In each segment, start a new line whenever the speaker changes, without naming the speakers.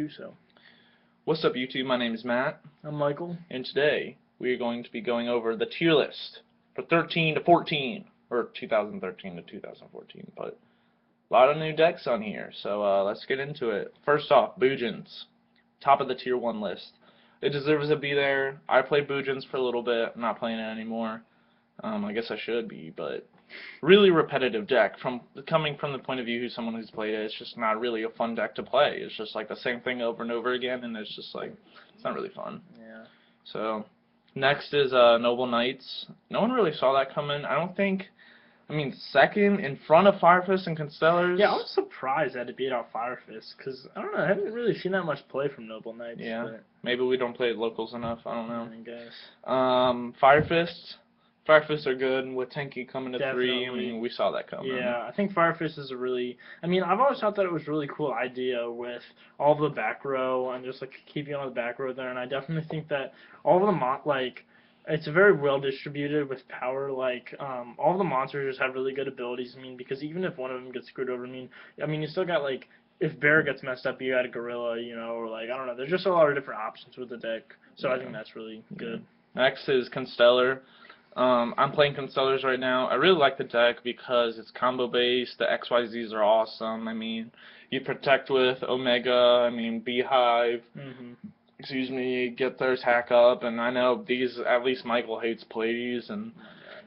do so.
What's up, YouTube? My name is Matt,
I'm Michael.
and today we are going to be going over the tier list for 13 to 14, or 2013 to 2014, but a lot of new decks on here, so let's get into it. First off, Boojins, top of the tier 1 list. It deserves to be there. I played Boojins for a little bit. I'm not playing it anymore. I guess I should be, but really repetitive deck. Coming from the point of view of someone who's played it, it's just not really a fun deck to play. It's just like the same thing over and over again, and it's just like, it's not really fun.
Yeah.
So, next is Noble Knights. No one really saw that coming. I don't think. I mean, second in front of Fire Fist and Constellars.
Yeah, I was surprised that it beat out Fire Fist, because, I don't know, I haven't really seen that much play from Noble Knights.
Yeah,
but
maybe we don't play locals enough. I don't know.
I guess.
Fire Fist. Fire Fists are good with Tenki coming to
Definitely.
3. I mean, we saw that coming.
Yeah, I think Fire Fist is a really... I mean, I've always thought that it was a really cool idea with all the back row and just, like, keeping on the back row there, and I definitely think that all of the, it's very well distributed with power. Like, all of the monsters just have really good abilities. I mean, because even if one of them gets screwed over, I mean, you still got, like, if Bear gets messed up, you got a Gorilla, you know, or, like, I don't know. There's just a lot of different options with the deck, so
yeah.
I think that's really good.
Next is Constellar. I'm playing Constellars right now. I really like the deck because it's combo based. The XYZs are awesome. I mean, you protect with Omega. I mean, Beehive. Excuse me. Get theirs hack up, and I know these. At least Michael hates Pleiades and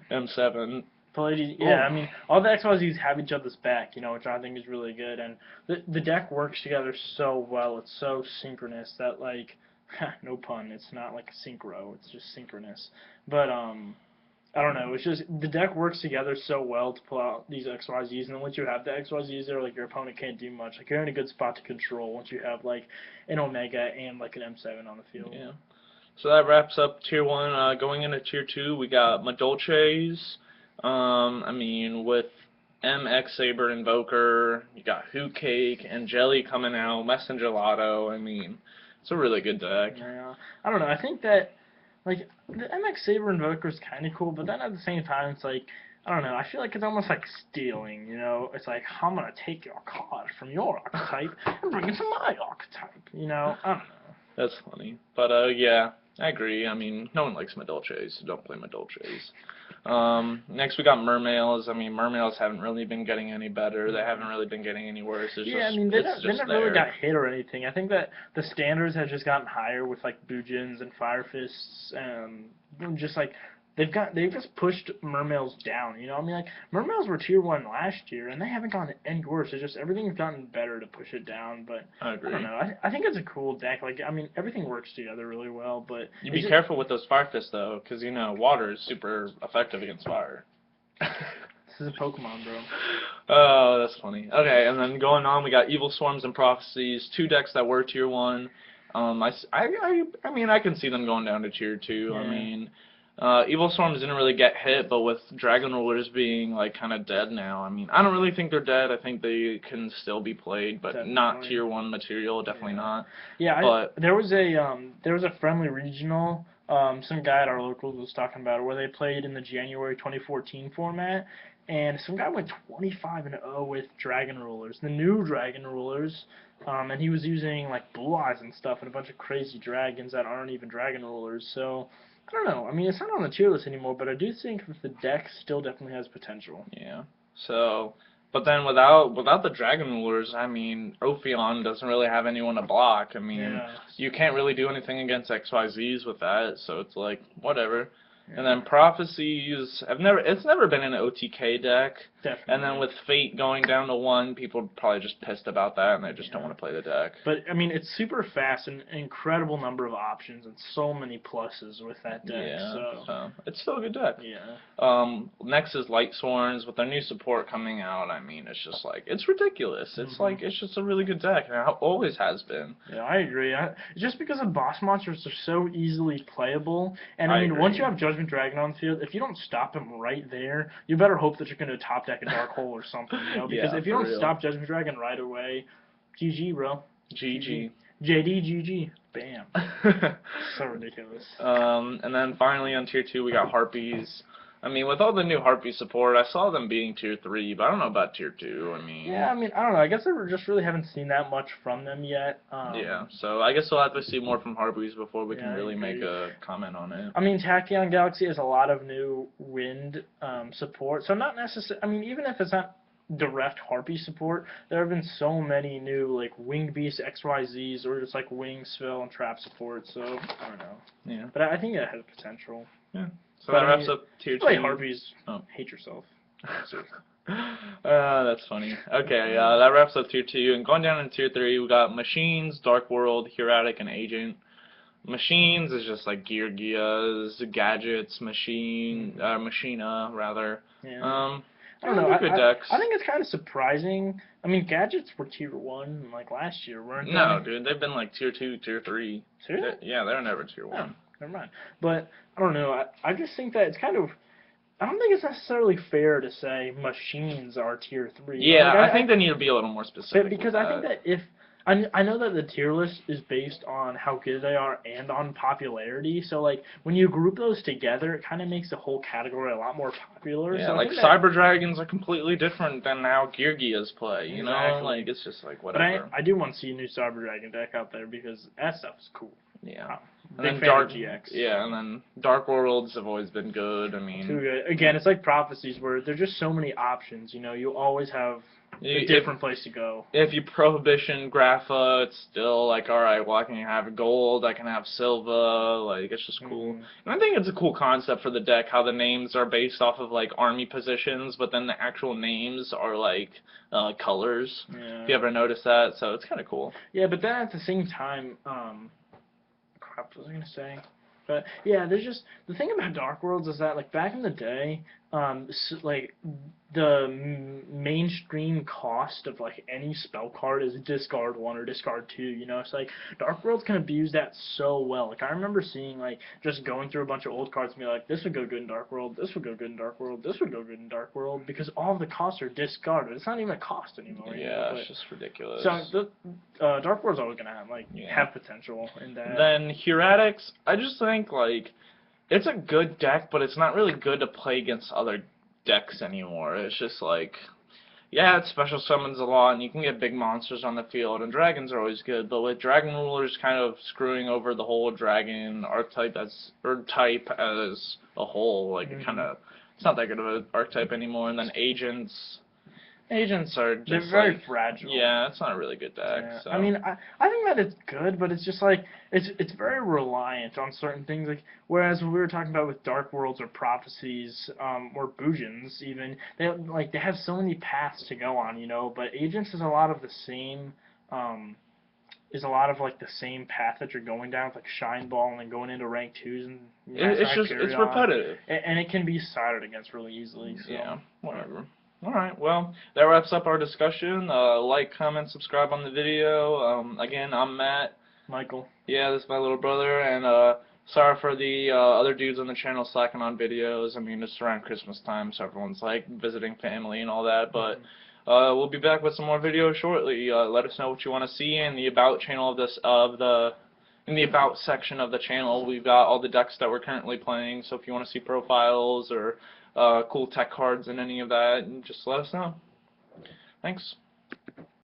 M7.
Pleiades, yeah. I mean, all the XYZs have each other's back, you know, which I think is really good, and the deck works together so well. It's so synchronous that, like, no pun. It's not like a synchro. It's just synchronous. But I don't know. It's just the deck works together so well to pull out these XYZs, and then once you have the XYZs there, like, your opponent can't do much. Like, you're in a good spot to control once you have, like, an Omega and, like, an M7 on the field.
Yeah. So that wraps up Tier 1. Going into Tier 2, we got Madolches. I mean, with MX Saber Invoker, you got Hoot Cake and Jelly coming out, Messenger Lotto. I mean, it's a really good deck.
Yeah. I don't know. I think that, like, the MX Saber Invoker is kind of cool, but then at the same time, it's like, I don't know, I feel like it's almost like stealing, you know? It's like, I'm going to take your card from your archetype and bring it to my archetype, you know? I don't know.
That's funny. But, yeah, I agree. I mean, no one likes Madolches, so don't play Madolches. Next we got Mermails. I mean, Mermails haven't really been getting any better. They haven't really been getting any worse. It's
yeah,
just,
I mean, they never really got
there.
hit or anything. I think that the standards have just gotten higher with, like, Boojins and Fire Fists, and just, like, they've just pushed Mermails down, you know? I mean, like, Mermails were tier 1 last year, and they haven't gotten any worse. It's just everything's gotten better to push it down, but
I agree.
I don't know. I think it's a cool deck. Like, I mean, everything works together really well, but...
You be careful with those Fire Fists, though, because, you know, water is super effective against fire.
This is a Pokemon, bro.
Oh, that's funny. Okay, and then going on, we got Evil Swarms and Prophecies, 2 decks that were tier 1. I mean, I can see them going down to tier 2.
Yeah.
I mean, Evil Swarms didn't really get hit, but with Dragon Rulers being, like, kind of dead now, I mean, I don't really think they're dead. I think they can still be played, but
Definitely.
not tier 1 material, definitely not.
Yeah, there was a friendly regional, some guy at our locals was talking about it, where they played in the January 2014 format, and some guy went 25-0 with Dragon Rulers, the new Dragon Rulers, and he was using, like, Blue Eyes and stuff, and a bunch of crazy dragons that aren't even Dragon Rulers, so... I don't know. I mean, it's not on the tier list anymore, but I do think that the deck still definitely has potential.
Yeah. So, but then without the Dragon Rulers, I mean, Ophion doesn't really have anyone to block. I mean, you can't really do anything against XYZs with that, so it's like, whatever. Yeah. And then Prophecies, it's never been an OTK deck.
Definitely.
And then with Fate going down to 1, people are probably just pissed about that, and they just don't want to play the deck.
But, I mean, it's super fast and an incredible number of options and so many pluses with that deck.
Yeah,
so
it's still a good deck.
Yeah.
Next is Light Sworns. With their new support coming out, I mean, it's just like, it's ridiculous. It's like, it's just a really good deck, and it always has been.
Yeah, I agree. Just because the boss monsters are so easily playable, and I mean, once you have Judgment Dragon on the field, if you don't stop him right there, you better hope that you're going to top deck a Dark Hole or something, you know? Because if you don't stop Judgment Dragon right away, GG, bro.
GG.
JD, GG. Bam. So ridiculous.
And then finally on tier 2 we got Harpies. I mean, with all the new Harpy support, I saw them being tier 3, but I don't know about tier 2. I mean,
Yeah, I mean, I don't know. I guess I just really haven't seen that much from them yet.
yeah. So I guess we'll have to see more from Harpies before we
Yeah,
can
I
really make
agree.
a comment on it.
I mean, Tachyon Galaxy has a lot of new wind support, so not necessarily. I mean, even if it's not direct Harpy support, there have been so many new like Wing Beast XYZs or just like Wing Spill and Trap support. So I don't know,
Yeah.
but I think it has potential.
Yeah. So
But
that
I
wraps
mean,
up tier
play
2.
Harpies.
Oh.
Hate yourself. Seriously.
That's funny. Okay, that wraps up tier 2. And going down in tier 3, we got Machines, Dark World, Hieratic, and Agent. Machines is just like Gear Gears, Gadgets, Machina, rather.
Yeah. I don't
Yeah,
know.
they're good decks.
I think it's kind of surprising. I mean, Gadgets were tier 1 like last year, weren't they?
No, dude, they've been like tier 2, tier 3.
Seriously?
Yeah, they're never tier
Oh,
1.
never mind. But I don't know. I just think that it's kind of. I don't think it's necessarily fair to say machines are tier 3.
Yeah,
Like,
I think they need to be a little more specific.
because
with
I think that if I know that the tier list is based on how good they are and on popularity. So like when you group those together, it kind of makes the whole category a lot more popular.
Yeah,
So I
like
think that,
Cyber Dragons are completely different than how Gear Gears play, you know?
Exactly.
Like, it's just like,
but
whatever.
I do want to see a new Cyber Dragon deck out there because that stuff is cool.
Yeah.
Big
And then
fan
Dark,
of GX.
yeah, and then Dark Worlds have always been good. I mean,
Too good. Again, it's like Prophecies where there's just so many options. You know, you always have a
if,
different place to go.
if you Prohibition Grapha, it's still like, alright, well, I can have gold, I can have silver, like, it's just cool.
Mhm.
And I think it's a cool concept for the deck, how the names are based off of, like, army positions, but then the actual names are, like, colors.
Yeah.
If you ever notice that, so it's kind of cool.
Yeah, but then at the same time, crap, what was I gonna say? But yeah, there's just the thing about Dark Worlds is that like back in the day, like the mainstream cost of like any spell card is discard 1 or discard 2. You know, it's like Dark Worlds can abuse that so well. Like I remember seeing like just going through a bunch of old cards and be like, this would go good in Dark World, this would go good in Dark World, this would go good in Dark World because all of the costs are discarded. It's not even a cost anymore. You know,
Yeah,
but,
it's just ridiculous.
so the Dark World's always gonna have have potential in that.
Then Hieratics, I just think like it's a good deck, but it's not really good to play against other decks anymore. It's just like, yeah, it special summons a lot, and you can get big monsters on the field, and dragons are always good. But with Dragon Rulers kind of screwing over the whole dragon archetype type as a whole, like it kind of it's not that good of an archetype anymore. And then Agents are just
They're very
like,
fragile.
yeah, it's not a really good deck.
Yeah.
So.
I mean, I think that it's good, but it's just like it's very reliant on certain things. Like whereas we were talking about with Dark Worlds or Prophecies, or Bujins, even they have so many paths to go on, you know. But Agents is a lot of the same. Is a lot of like the same path that you're going down with like Shine Ball and then going into rank 2s and
It's repetitive.
and it can be sided against really easily. So.
Yeah, whatever. Alright, well, that wraps up our discussion. Like, comment, subscribe on the video. Again, I'm Matt.
Michael.
Yeah, this is my little brother, and sorry for the other dudes on the channel slacking on videos. I mean, it's around Christmas time, so everyone's like visiting family and all that, but we'll be back with some more videos shortly. Let us know what you want to see in the About channel in the About section of the channel. We've got all the decks that we're currently playing, so if you want to see profiles or cool tech cards and any of that, just let us know. Thanks.